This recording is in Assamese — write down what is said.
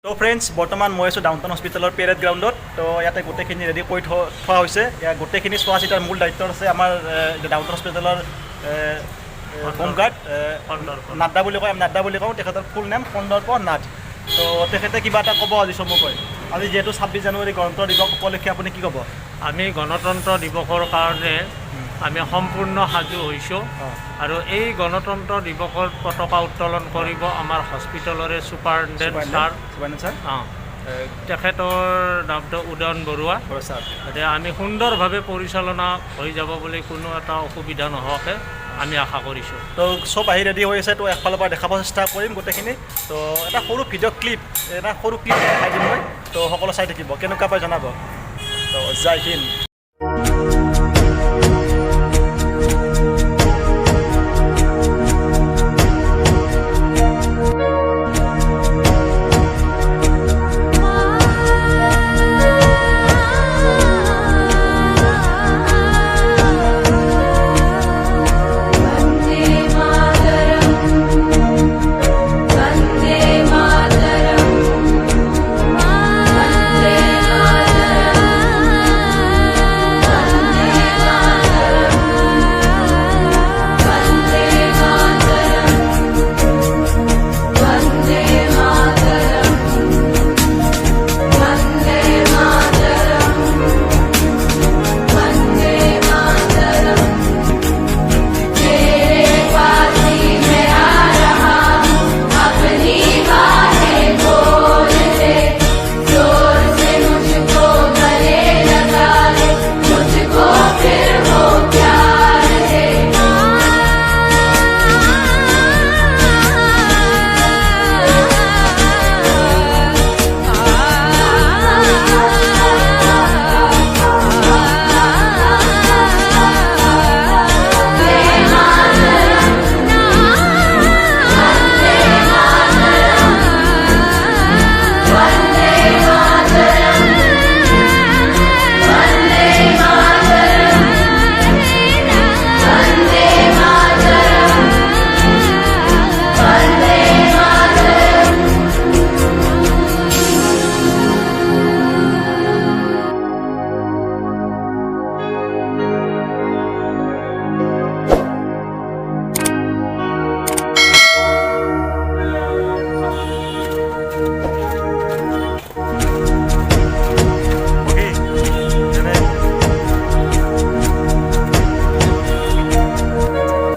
তো ফ্ৰেণ্ডছ বৰ্তমান মই আছোঁ ডাউনটাউন হস্পিটেলৰ পেৰেড গ্ৰাউণ্ডত। তো ইয়াতে গোটেইখিনি ৰেডি কৰি থোৱা হৈছে। ইয়াত গোটেইখিনি চোৱা চিতাৰ মূল দায়িত্বত আছে আমাৰ ডাউনটাউন হস্পিটেলৰ হোমগাৰ্ড নাড্ডা বুলি কয়, আমি নাড্ডা বুলি কওঁ। তেখেতৰ ফুল নেম কন্দৰ্প নাথ। তো তেখেতে কিবা এটা ক'ব আজি চমুকৈ। আজি যিহেতু 26 জানুৱাৰী গণতন্ত্ৰ দিৱস উপলক্ষে আপুনি কি ক'ব? আমি গণতন্ত্ৰ দিৱসৰ কাৰণে আমি সম্পূৰ্ণ সাজু হৈছোঁ আৰু এই গণতন্ত্ৰ দিৱসৰ পতাকা উত্তোলন কৰিব আমাৰ হস্পিটেলৰে ছুপাৰিনটেণ্ডেণ্ট ছাৰ। তেখেতৰ নামটো উদয়ন বৰুৱা ছাৰ। গতিকে আমি সুন্দৰভাৱে পৰিচালনা হৈ যাব বুলি কোনো এটা অসুবিধা নোহোৱাকৈ আমি আশা কৰিছোঁ। তো চব আহি ৰেডি হৈ আছে। তো একফালৰ পৰা দেখাব চেষ্টা কৰিম গোটেইখিনি। তো এটা সৰু ভিডিঅ' ক্লিপ দেখাই দিম মই। তো সকলো চাই থাকিব, কেনেকুৱা পাই জনাব। তো জয় হিন্দ।